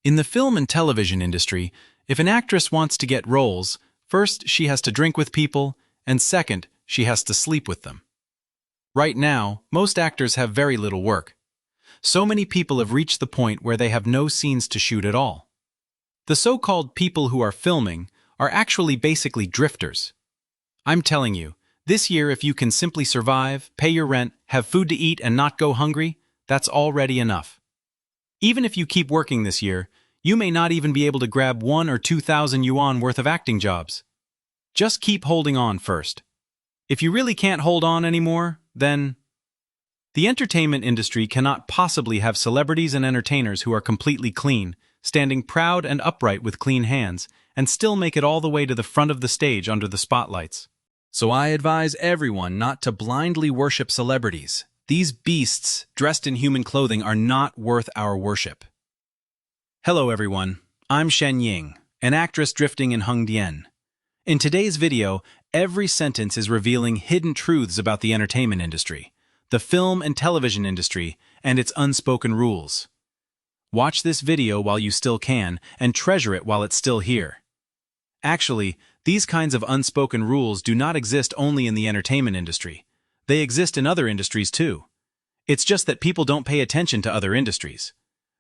In the film and television industry, if an actress wants to get roles, first she has to drink with people, and second, she has to sleep with them. Right now, most actors have very little work. So many people have reached the point where they have no scenes to shoot at all. The so-called people who are filming are actually basically drifters. I'm telling you, this year if you can simply survive, pay your rent, have food to eat and not go hungry, that's already enough. Even if you keep working this year, you may not even be able to grab 1,000 or 2,000 yuan worth of acting jobs. Just keep holding on first. If you really can't hold on anymore, then... The entertainment industry cannot possibly have celebrities and entertainers who are completely clean, standing proud and upright with clean hands, and still make it all the way to the front of the stage under the spotlights. So I advise everyone not to blindly worship celebrities. These beasts dressed in human clothing are not worth our worship. Hello everyone, I'm Shen Ying, an actress drifting in Hengdian. In today's video, every sentence is revealing hidden truths about the entertainment industry, the film and television industry, and its unspoken rules. Watch this video while you still can, and treasure it while it's still here. Actually, these kinds of unspoken rules do not exist only in the entertainment industry. They exist in other industries too. It's just that people don't pay attention to other industries.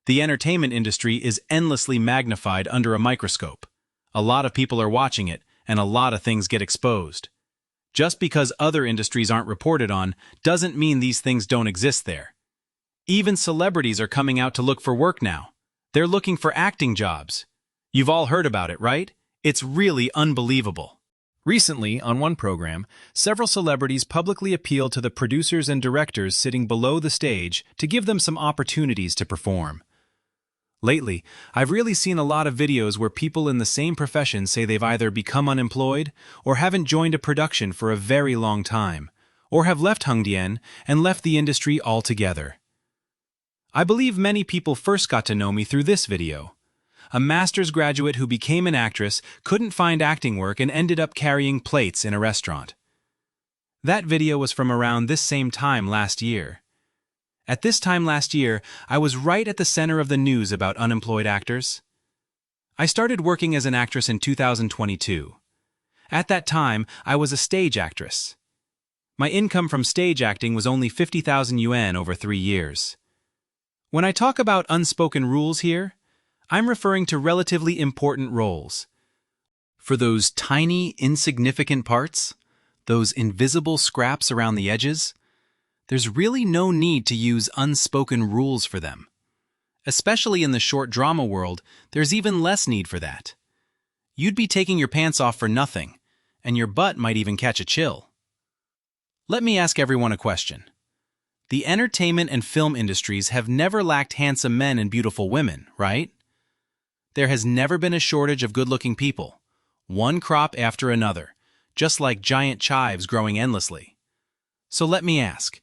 The entertainment industry is endlessly magnified under a microscope. A lot of people are watching it, and a lot of things get exposed. Just because other industries aren't reported on doesn't mean these things don't exist there. Even celebrities are coming out to look for work now. They're looking for acting jobs. You've all heard about it, right? It's really unbelievable. Recently, on one program, several celebrities publicly appealed to the producers and directors sitting below the stage to give them some opportunities to perform. Lately, I've really seen a lot of videos where people in the same profession say they've either become unemployed or haven't joined a production for a very long time, or have left Hengdian and left the industry altogether. I believe many people first got to know me through this video. A master's graduate who became an actress couldn't find acting work and ended up carrying plates in a restaurant. That video was from around this same time last year. At this time last year, I was right at the center of the news about unemployed actors. I started working as an actress in 2022. At that time, I was a stage actress. My income from stage acting was only 50,000 yuan over 3 years. When I talk about unspoken rules here, I'm referring to relatively important roles. For those tiny, insignificant parts, those invisible scraps around the edges, there's really no need to use unspoken rules for them. Especially in the short drama world, there's even less need for that. You'd be taking your pants off for nothing, and your butt might even catch a chill. Let me ask everyone a question. The entertainment and film industries have never lacked handsome men and beautiful women, right? There has never been a shortage of good-looking people, one crop after another, just like giant chives growing endlessly. So let me ask,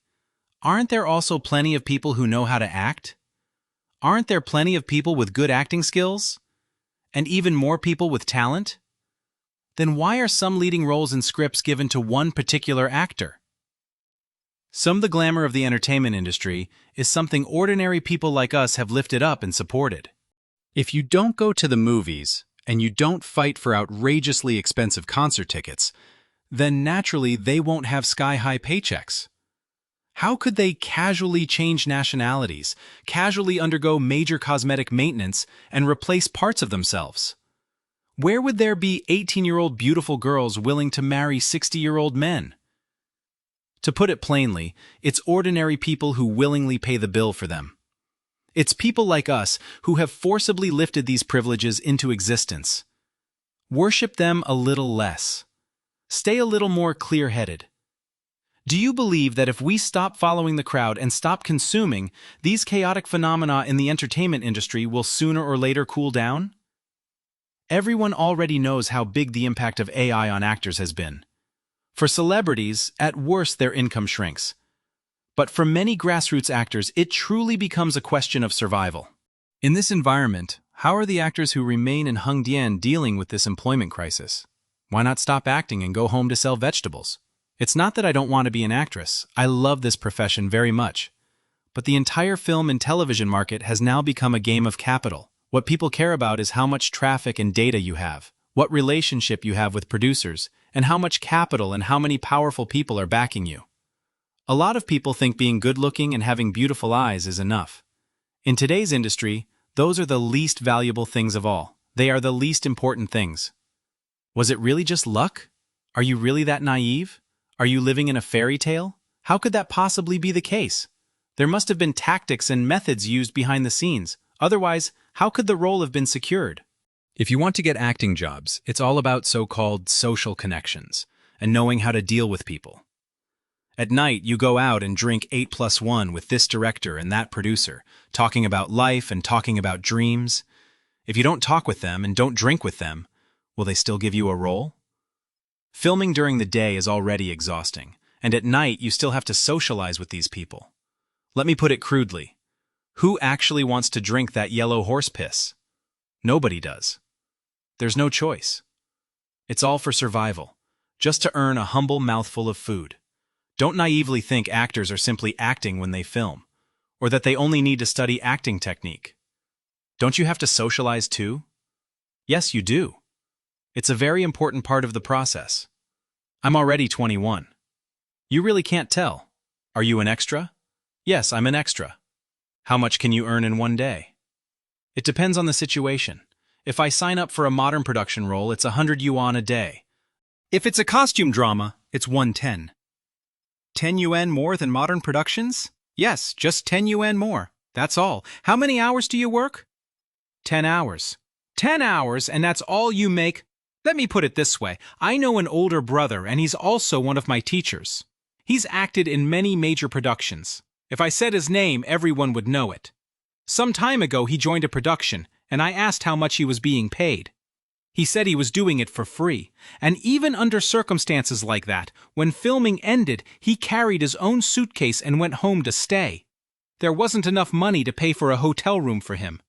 aren't there also plenty of people who know how to act? Aren't there plenty of people with good acting skills? And even more people with talent? Then why are some leading roles in scripts given to one particular actor? Some of the glamour of the entertainment industry is something ordinary people like us have lifted up and supported. If you don't go to the movies, and you don't fight for outrageously expensive concert tickets, then naturally they won't have sky-high paychecks. How could they casually change nationalities, casually undergo major cosmetic maintenance, and replace parts of themselves? Where would there be 18-year-old beautiful girls willing to marry 60-year-old men? To put it plainly, it's ordinary people who willingly pay the bill for them. It's people like us who have forcibly lifted these privileges into existence. Worship them a little less. Stay a little more clear-headed. Do you believe that if we stop following the crowd and stop consuming, these chaotic phenomena in the entertainment industry will sooner or later cool down? Everyone already knows how big the impact of AI on actors has been. For celebrities, at worst their income shrinks. But for many grassroots actors, it truly becomes a question of survival. In this environment, how are the actors who remain in Hengdian dealing with this employment crisis? Why not stop acting and go home to sell vegetables? It's not that I don't want to be an actress. I love this profession very much. But the entire film and television market has now become a game of capital, What people care about is how much traffic and data you have, what relationship you have with producers, and how much capital and how many powerful people are backing you. A lot of people think being good-looking and having beautiful eyes is enough. In today's industry, those are the least valuable things of all. They are the least important things. Was it really just luck? Are you really that naive? Are you living in a fairy tale? How could that possibly be the case? There must have been tactics and methods used behind the scenes. Otherwise, how could the role have been secured? If you want to get acting jobs, it's all about so-called social connections and knowing how to deal with people. At night, you go out and drink 8+1 with this director and that producer, talking about life and talking about dreams. If you don't talk with them and don't drink with them, will they still give you a role? Filming during the day is already exhausting, and at night you still have to socialize with these people. Let me put it crudely. Who actually wants to drink that yellow horse piss? Nobody does. There's no choice. It's all for survival, just to earn a humble mouthful of food. Don't naively think actors are simply acting when they film, or that they only need to study acting technique. Don't you have to socialize too? Yes, you do. It's a very important part of the process. I'm already 21. You really can't tell. Are you an extra? Yes, I'm an extra. How much can you earn in one day? It depends on the situation. If I sign up for a modern production role, it's 100 yuan a day. If it's a costume drama, it's 110. 10 yuan more than modern productions? Yes, just 10 yuan more. That's all. How many hours do you work? 10 hours. 10 hours, and that's all you make? Let me put it this way. I know an older brother, and he's also one of my teachers. He's acted in many major productions. If I said his name, everyone would know it. Some time ago, he joined a production, and I asked how much he was being paid. He said he was doing it for free, and even under circumstances like that, when filming ended, he carried his own suitcase and went home to stay. There wasn't enough money to pay for a hotel room for him.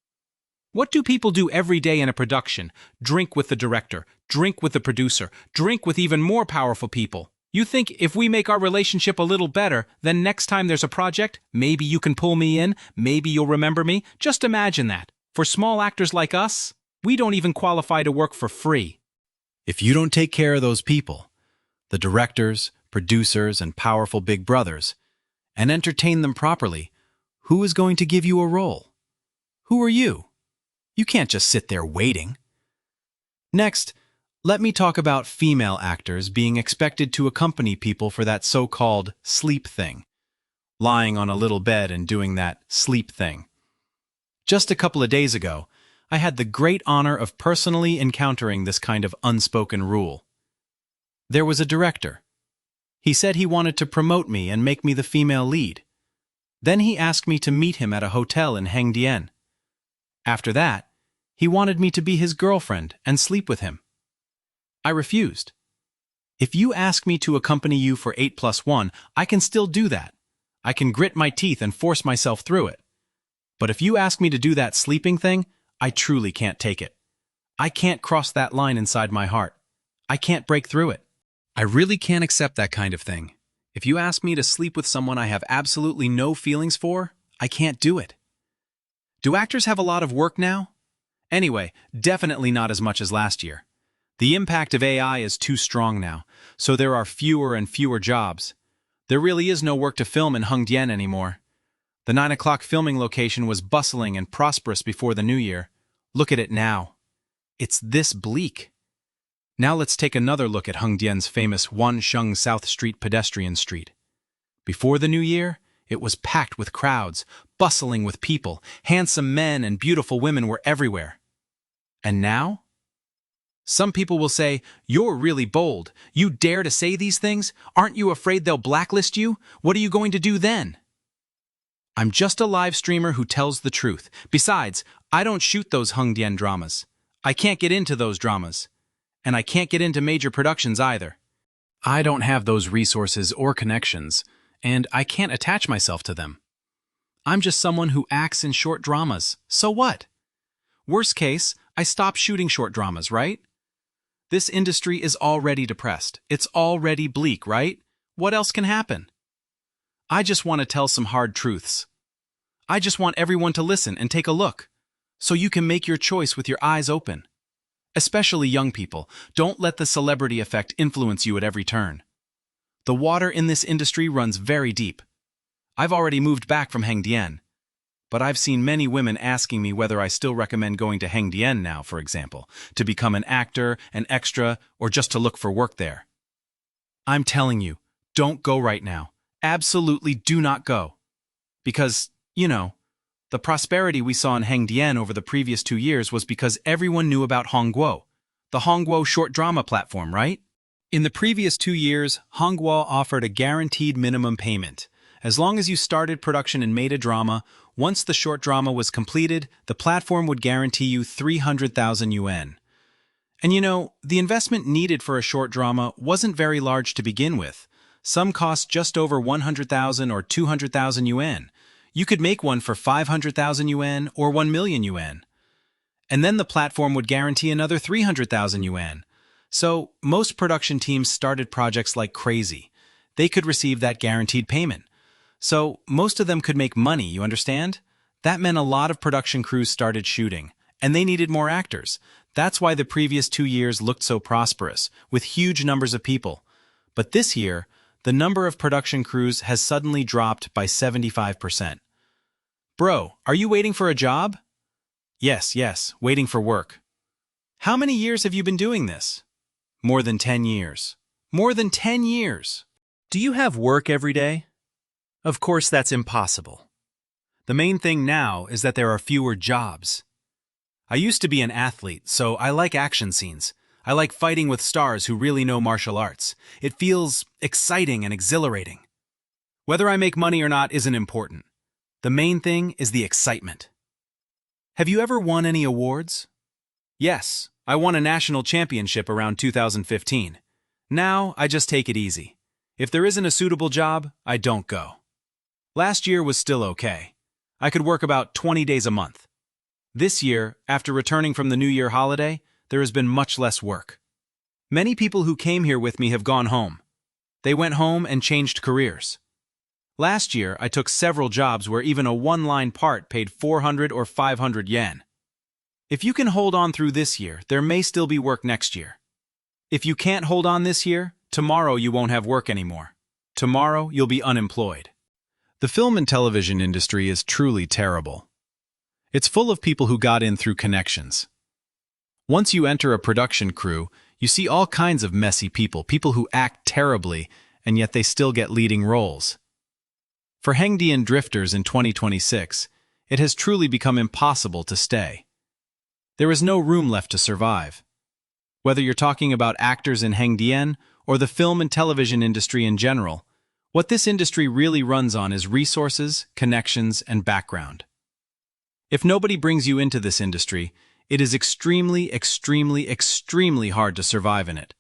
What do people do every day in a production? Drink with the director, drink with the producer, drink with even more powerful people. You think if we make our relationship a little better, then next time there's a project, maybe you can pull me in, maybe you'll remember me? Just imagine that. For small actors like us, we don't even qualify to work for free. If you don't take care of those people, the directors, producers, and powerful big brothers, and entertain them properly, who is going to give you a role? Who are you? You can't just sit there waiting. Next, let me talk about female actors being expected to accompany people for that so-called sleep thing, lying on a little bed and doing that sleep thing. Just a couple of days ago, I had the great honor of personally encountering this kind of unspoken rule. There was a director. He said he wanted to promote me and make me the female lead. Then he asked me to meet him at a hotel in Hengdian. After that, he wanted me to be his girlfriend and sleep with him. I refused. If you ask me to accompany you for 8+1, I can still do that. I can grit my teeth and force myself through it. But if you ask me to do that sleeping thing, I truly can't take it. I can't cross that line inside my heart. I can't break through it. I really can't accept that kind of thing. If you ask me to sleep with someone I have absolutely no feelings for, I can't do it. Do actors have a lot of work now? Anyway, definitely not as much as last year. The impact of AI is too strong now, so there are fewer and fewer jobs. There really is no work to film in Hengdian anymore. The 9 o'clock filming location was bustling and prosperous before the new year. Look at it now. It's this bleak. Now let's take another look at Hengdian's famous Wansheng South Street pedestrian street. Before the new year, it was packed with crowds, bustling with people. Handsome men and beautiful women were everywhere. And now? Some people will say, "You're really bold. You dare to say these things? Aren't you afraid they'll blacklist you? What are you going to do then?" I'm just a live streamer who tells the truth. Besides, I don't shoot those Hengdian dramas. I can't get into those dramas. And I can't get into major productions either. I don't have those resources or connections, and I can't attach myself to them. I'm just someone who acts in short dramas. So what? Worst case, I stop shooting short dramas, right? This industry is already depressed. It's already bleak, right? What else can happen? I just want to tell some hard truths. I just want everyone to listen and take a look. so you can make your choice with your eyes open. Especially young people, don't let the celebrity effect influence you at every turn. The water in this industry runs very deep. I've already moved back from Hengdian, but I've seen many women asking me whether I still recommend going to Hengdian now, for example, to become an actor, an extra, or just to look for work there. I'm telling you, don't go right now. Absolutely do not go. Because, the prosperity we saw in Hengdian over the previous 2 years was because everyone knew about Hongguo, the Hongguo short drama platform, right? In the previous 2 years, Hongguo offered a guaranteed minimum payment. As long as you started production and made a drama, once the short drama was completed, the platform would guarantee you 300,000 yuan. And the investment needed for a short drama wasn't very large to begin with. Some cost just over 100,000 or 200,000 yuan. You could make one for 500,000 yuan or 1 million yuan. And then the platform would guarantee another 300,000 yuan. So most production teams started projects like crazy. They could receive that guaranteed payment. So most of them could make money, you understand? That meant a lot of production crews started shooting, and they needed more actors. That's why the previous 2 years looked so prosperous, with huge numbers of people. But this year, the number of production crews has suddenly dropped by 75%. Bro, are you waiting for a job? Yes, waiting for work. How many years have you been doing this? More than 10 years. More than 10 years! Do you have work every day? Of course, that's impossible. The main thing now is that there are fewer jobs. I used to be an athlete, so I like action scenes. I like fighting with stars who really know martial arts. It feels exciting and exhilarating. Whether I make money or not isn't important. The main thing is the excitement. Have you ever won any awards? Yes, I won a national championship around 2015. Now, I just take it easy. If there isn't a suitable job, I don't go. Last year was still okay. I could work about 20 days a month. This year, after returning from the New Year holiday, there has been much less work. Many people who came here with me have gone home. They went home and changed careers. Last year, I took several jobs where even a one-line part paid 400 or 500 yen. If you can hold on through this year, there may still be work next year. If you can't hold on this year, tomorrow you won't have work anymore. Tomorrow you'll be unemployed. The film and television industry is truly terrible. It's full of people who got in through connections. Once you enter a production crew, you see all kinds of messy people, people who act terribly, and yet they still get leading roles. For Hengdian drifters in 2026, it has truly become impossible to stay. There is no room left to survive. Whether you're talking about actors in Hengdian or the film and television industry in general, what this industry really runs on is resources, connections, and background. If nobody brings you into this industry, it is extremely hard to survive in it.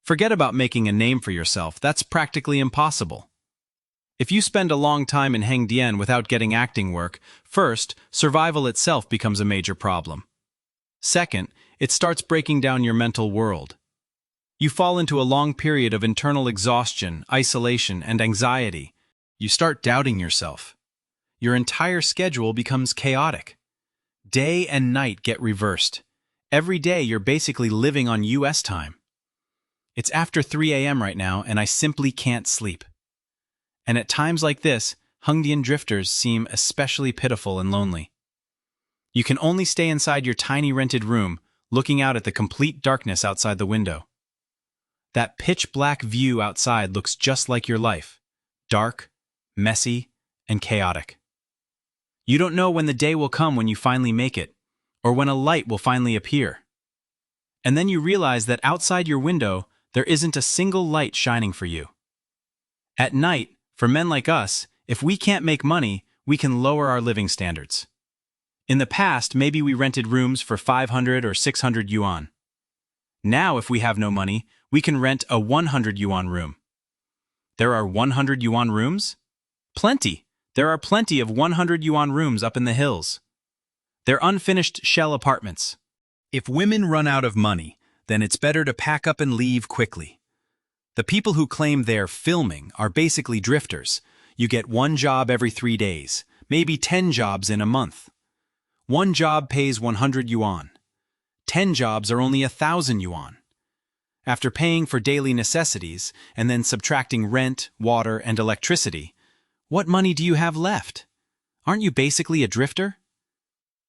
Forget about making a name for yourself, that's practically impossible. If you spend a long time in Hengdian without getting acting work, first, survival itself becomes a major problem. Second, it starts breaking down your mental world. You fall into a long period of internal exhaustion, isolation, and anxiety. You start doubting yourself. Your entire schedule becomes chaotic. Day and night get reversed. Every day you're basically living on US time. It's after 3 a.m. right now and I simply can't sleep. And at times like this, Hengdian drifters seem especially pitiful and lonely. You can only stay inside your tiny rented room, looking out at the complete darkness outside the window. That pitch-black view outside looks just like your life. Dark, messy, and chaotic. You don't know when the day will come when you finally make it, or when a light will finally appear. And then you realize that outside your window, there isn't a single light shining for you. At night, for men like us, if we can't make money, we can lower our living standards. In the past, maybe we rented rooms for 500 or 600 yuan. Now, if we have no money, we can rent a 100 yuan room. There are 100 yuan rooms? Plenty! There are plenty of 100 yuan rooms up in the hills. They're unfinished shell apartments. If women run out of money, then it's better to pack up and leave quickly. The people who claim they're filming are basically drifters. You get one job every 3 days, maybe 10 jobs in a month. One job pays 100 yuan. 10 jobs are only 1,000 yuan. After paying for daily necessities and then subtracting rent, water, and electricity, what money do you have left? Aren't you basically a drifter?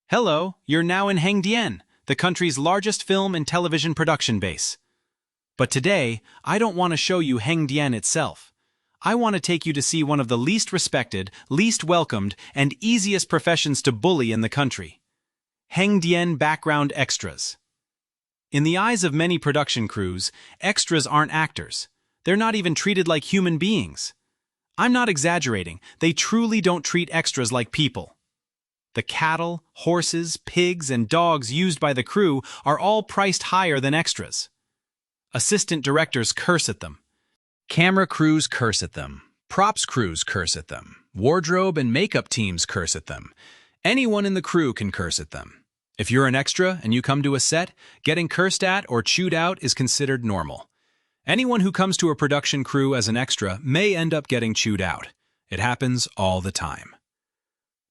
Hello, you're now in Hengdian, the country's largest film and television production base. But today, I don't want to show you Hengdian itself. I want to take you to see one of the least respected, least welcomed, and easiest professions to bully in the country. Hengdian background extras. In the eyes of many production crews, extras aren't actors. They're not even treated like human beings. I'm not exaggerating. They truly don't treat extras like people. The cattle, horses, pigs, and dogs used by the crew are all priced higher than extras. Assistant directors curse at them. Camera crews curse at them. Props crews curse at them. Wardrobe and makeup teams curse at them. Anyone in the crew can curse at them. If you're an extra and you come to a set, getting cursed at or chewed out is considered normal. Anyone who comes to a production crew as an extra may end up getting chewed out. It happens all the time.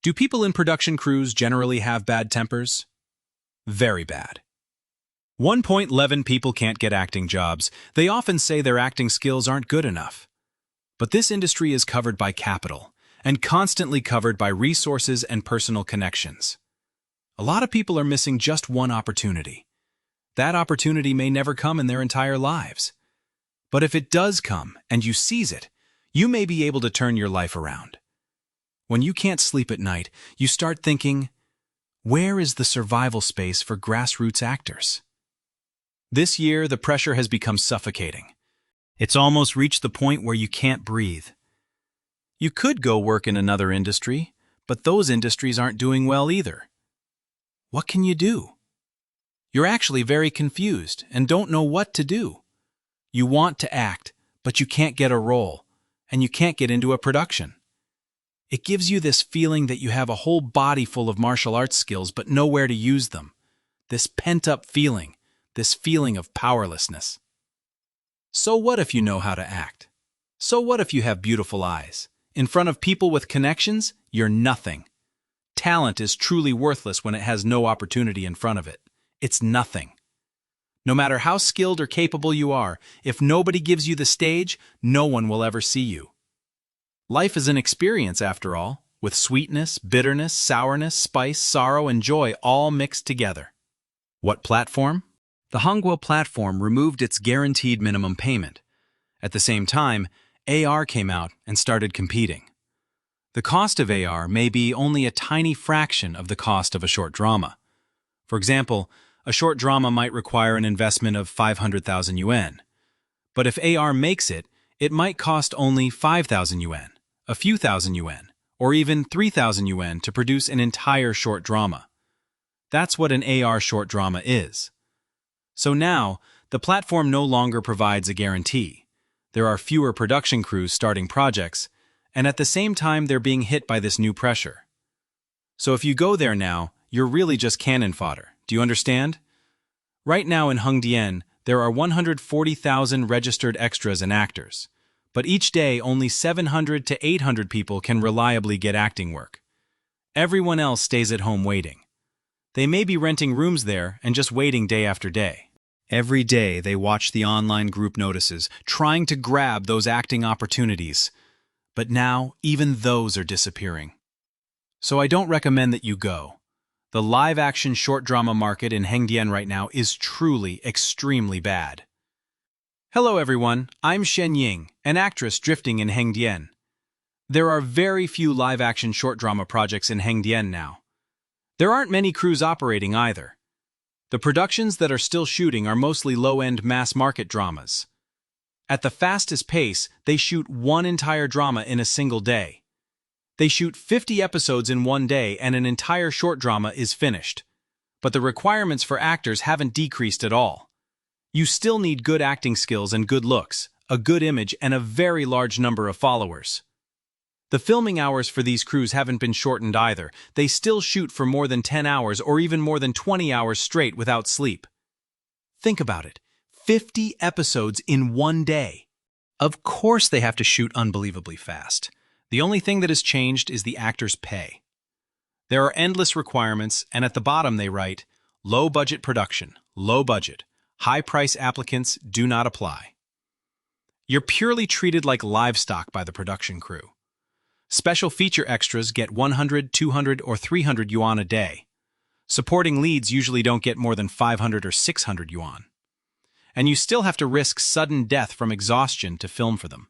Do people in production crews generally have bad tempers? Very bad. 1.11 people can't get acting jobs. They often say their acting skills aren't good enough. But this industry is covered by capital, and constantly covered by resources and personal connections. A lot of people are missing just one opportunity. That opportunity may never come in their entire lives. But if it does come, and you seize it, you may be able to turn your life around. When you can't sleep at night, you start thinking, where is the survival space for grassroots actors? This year, the pressure has become suffocating. It's almost reached the point where you can't breathe. You could go work in another industry, but those industries aren't doing well either. What can you do? You're actually very confused and don't know what to do. You want to act, but you can't get a role, and you can't get into a production. It gives you this feeling that you have a whole body full of martial arts skills but nowhere to use them. This pent-up feeling. This feeling of powerlessness. So what if you know how to act? So what if you have beautiful eyes? In front of people with connections, you're nothing. Talent is truly worthless when it has no opportunity in front of it. It's nothing. No matter how skilled or capable you are, if nobody gives you the stage, no one will ever see you. Life is an experience, after all, with sweetness, bitterness, sourness, spice, sorrow, and joy all mixed together. What platform? The Hengdian platform removed its guaranteed minimum payment. At the same time, AR came out and started competing. The cost of AR may be only a tiny fraction of the cost of a short drama. For example, a short drama might require an investment of 500,000 yuan. But if AR makes it, it might cost only 5,000 yuan, a few thousand yuan, or even 3,000 yuan to produce an entire short drama. That's what an AR short drama is. So now, the platform no longer provides a guarantee. There are fewer production crews starting projects, and at the same time they're being hit by this new pressure. So if you go there now, you're really just cannon fodder. Do you understand? Right now in Hengdian, there are 140,000 registered extras and actors, but each day only 700 to 800 people can reliably get acting work. Everyone else stays at home waiting. They may be renting rooms there and just waiting day after day. Every day they watch the online group notices, trying to grab those acting opportunities. But now, even those are disappearing. So I don't recommend that you go. The live-action short drama market in Hengdian right now is truly extremely bad. Hello everyone, I'm Shen Ying, an actress drifting in Hengdian. There are very few live-action short drama projects in Hengdian now. There aren't many crews operating either. The productions that are still shooting are mostly low-end mass-market dramas. At the fastest pace, they shoot one entire drama in a single day. They shoot 50 episodes in one day and an entire short drama is finished. But the requirements for actors haven't decreased at all. You still need good acting skills and good looks, a good image, and a very large number of followers. The filming hours for these crews haven't been shortened either. They still shoot for more than 10 hours or even more than 20 hours straight without sleep. Think about it. 50 episodes in one day. Of course they have to shoot unbelievably fast. The only thing that has changed is the actors' pay. There are endless requirements, and at the bottom they write, low budget production, low budget, high price applicants do not apply. You're purely treated like livestock by the production crew. Special feature extras get 100, 200, or 300 yuan a day. Supporting leads usually don't get more than 500 or 600 yuan. And you still have to risk sudden death from exhaustion to film for them.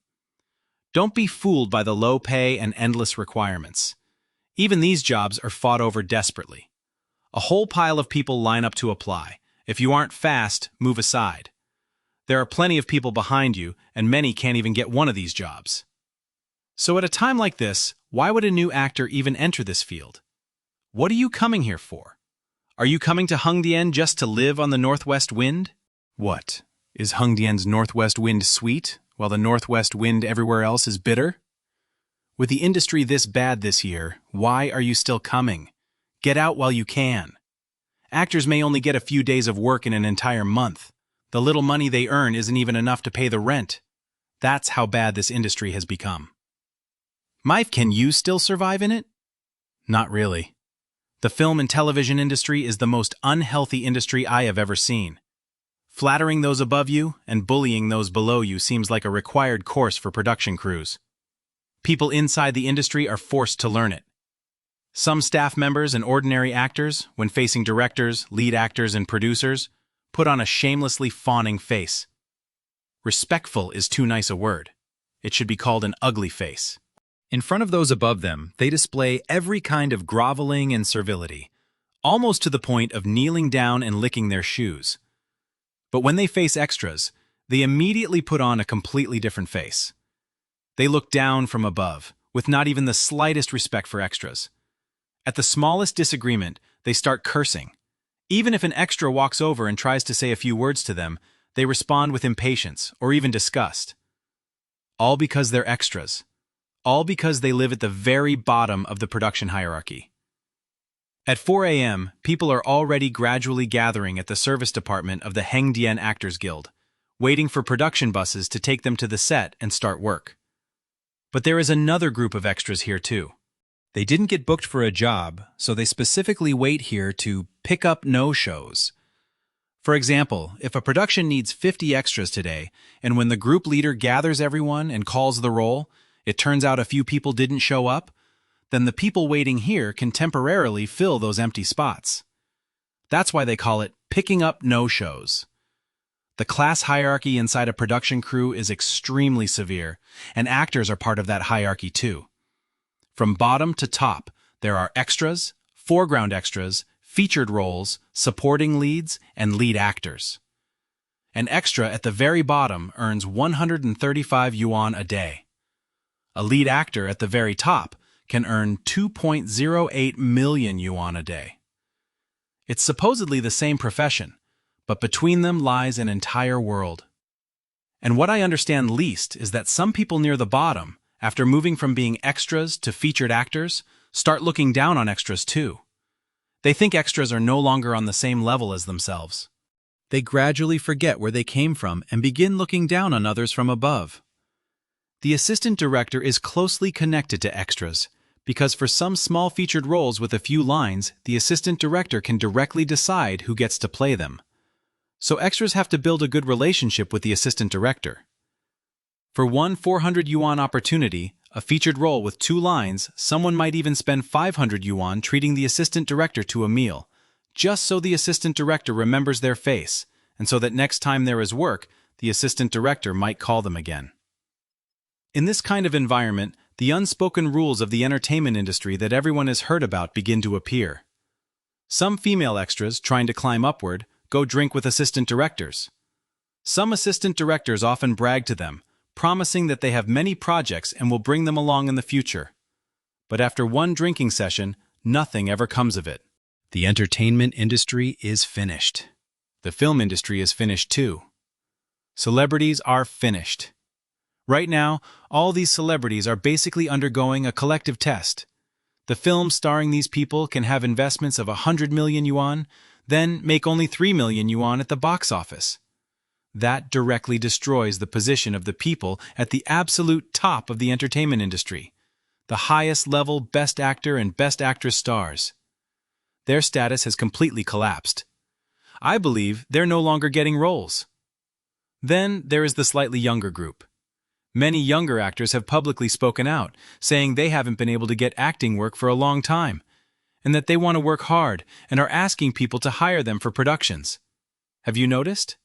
Don't be fooled by the low pay and endless requirements. Even these jobs are fought over desperately. A whole pile of people line up to apply. If you aren't fast, move aside. There are plenty of people behind you, and many can't even get one of these jobs. So at a time like this, why would a new actor even enter this field? What are you coming here for? Are you coming to Hengdian just to live on the northwest wind? What? Is Hengdian's northwest wind sweet, while the northwest wind everywhere else is bitter? With the industry this bad this year, why are you still coming? Get out while you can. Actors may only get a few days of work in an entire month. The little money they earn isn't even enough to pay the rent. That's how bad this industry has become. Can you still survive in it? Not really. The film and television industry is the most unhealthy industry I have ever seen. Flattering those above you and bullying those below you seems like a required course for production crews. People inside the industry are forced to learn it. Some staff members and ordinary actors, when facing directors, lead actors, and producers, put on a shamelessly fawning face. Respectful is too nice a word. It should be called an ugly face. In front of those above them, they display every kind of groveling and servility, almost to the point of kneeling down and licking their shoes. But when they face extras, they immediately put on a completely different face. They look down from above, with not even the slightest respect for extras. At the smallest disagreement, they start cursing. Even if an extra walks over and tries to say a few words to them, they respond with impatience or even disgust. All because they're extras. All because they live at the very bottom of the production hierarchy. At 4 a.m., people are already gradually gathering at the service department of the Hengdian Actors Guild, waiting for production buses to take them to the set and start work. But there is another group of extras here too. They didn't get booked for a job, so they specifically wait here to pick up no-shows. For example, if a production needs 50 extras today, and when the group leader gathers everyone and calls the roll, it turns out a few people didn't show up, then the people waiting here can temporarily fill those empty spots. That's why they call it picking up no-shows. The class hierarchy inside a production crew is extremely severe, and actors are part of that hierarchy too. From bottom to top, there are extras, foreground extras, featured roles, supporting leads, and lead actors. An extra at the very bottom earns 135 yuan a day. A lead actor at the very top can earn 2.08 million yuan a day. It's supposedly the same profession, but between them lies an entire world. And what I understand least is that some people near the bottom, after moving from being extras to featured actors, start looking down on extras too. They think extras are no longer on the same level as themselves. They gradually forget where they came from and begin looking down on others from above. The assistant director is closely connected to extras, because for some small featured roles with a few lines, the assistant director can directly decide who gets to play them. So extras have to build a good relationship with the assistant director. For one 400 yuan opportunity, a featured role with 2 lines, someone might even spend 500 yuan treating the assistant director to a meal, just so the assistant director remembers their face, and so that next time there is work, the assistant director might call them again. In this kind of environment, the unspoken rules of the entertainment industry that everyone has heard about begin to appear. Some female extras, trying to climb upward, go drink with assistant directors. Some assistant directors often brag to them, promising that they have many projects and will bring them along in the future. But after one drinking session, nothing ever comes of it. The entertainment industry is finished. The film industry is finished too. Celebrities are finished. Right now, all these celebrities are basically undergoing a collective test. The films starring these people can have investments of 100 million yuan, then make only 3 million yuan at the box office. That directly destroys the position of the people at the absolute top of the entertainment industry. the highest level Best Actor and Best Actress stars. Their status has completely collapsed. I believe they're no longer getting roles. Then there is the slightly younger group. Many younger actors have publicly spoken out, saying they haven't been able to get acting work for a long time, and that they want to work hard and are asking people to hire them for productions. Have you noticed?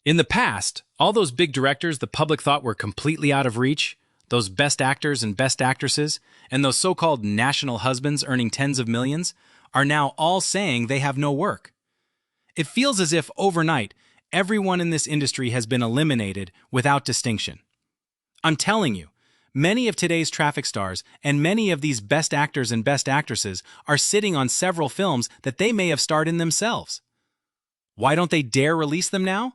In the past, all those big directors the public thought were completely out of reach, those best actors and best actresses, and those so-called national husbands earning tens of millions, are now all saying they have no work. It feels as if overnight, everyone in this industry has been eliminated without distinction. I'm telling you, many of today's traffic stars and many of these best actors and best actresses are sitting on several films that they may have starred in themselves. Why don't they dare release them now?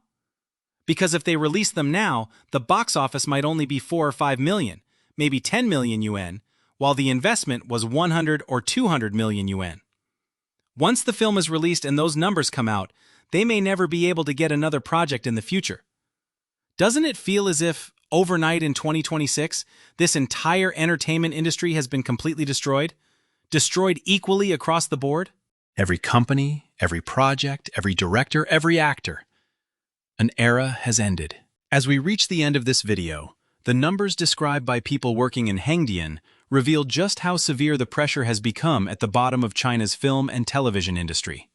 Because if they release them now, the box office might only be 4 or 5 million, maybe 10 million yuan, while the investment was 100 or 200 million yuan. Once the film is released and those numbers come out, they may never be able to get another project in the future. Doesn't it feel as if, overnight in 2026, this entire entertainment industry has been completely destroyed? Destroyed equally across the board? Every company, every project, every director, every actor. An era has ended. As we reach the end of this video, the numbers described by people working in Hengdian reveal just how severe the pressure has become at the bottom of China's film and television industry.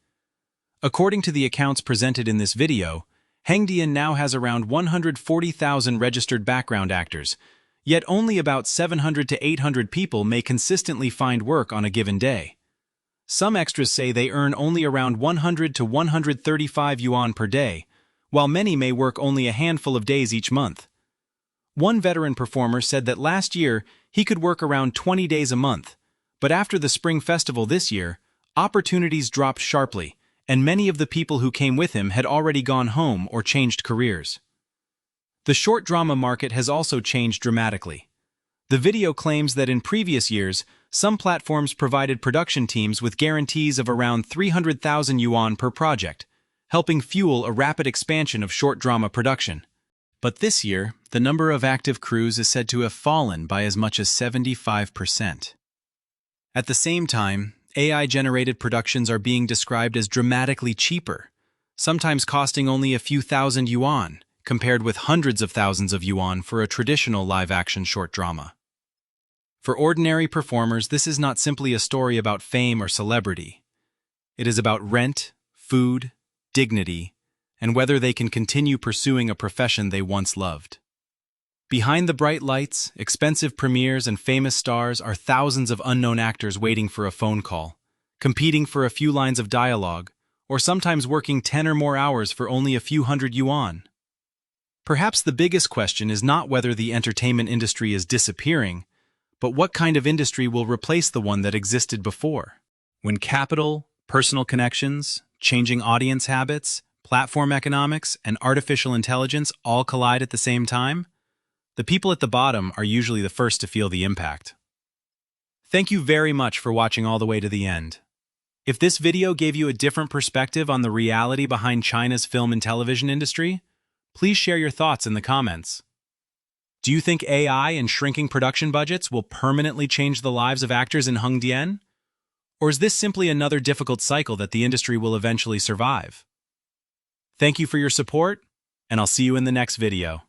According to the accounts presented in this video, Hengdian now has around 140,000 registered background actors, yet only about 700 to 800 people may consistently find work on a given day. Some extras say they earn only around 100 to 135 yuan per day, while many may work only a handful of days each month. One veteran performer said that last year he could work around 20 days a month, but after the Spring Festival this year, opportunities dropped sharply, and many of the people who came with him had already gone home or changed careers. The short drama market has also changed dramatically. The video claims that in previous years, some platforms provided production teams with guarantees of around 300,000 yuan per project, helping fuel a rapid expansion of short drama production. But this year, the number of active crews is said to have fallen by as much as 75%. At the same time, AI-generated productions are being described as dramatically cheaper, sometimes costing only a few thousand yuan, compared with hundreds of thousands of yuan for a traditional live-action short drama. For ordinary performers, this is not simply a story about fame or celebrity. It is about rent, food, dignity, and whether they can continue pursuing a profession they once loved. Behind the bright lights, expensive premieres, and famous stars are thousands of unknown actors waiting for a phone call, competing for a few lines of dialogue, or sometimes working 10 or more hours for only a few hundred yuan. Perhaps the biggest question is not whether the entertainment industry is disappearing, but what kind of industry will replace the one that existed before. When capital, personal connections, changing audience habits, platform economics, and artificial intelligence all collide at the same time, the people at the bottom are usually the first to feel the impact. Thank you very much for watching all the way to the end. If this video gave you a different perspective on the reality behind China's film and television industry, please share your thoughts in the comments. Do you think AI and shrinking production budgets will permanently change the lives of actors in Hengdian? Or is this simply another difficult cycle that the industry will eventually survive? Thank you for your support, and I'll see you in the next video.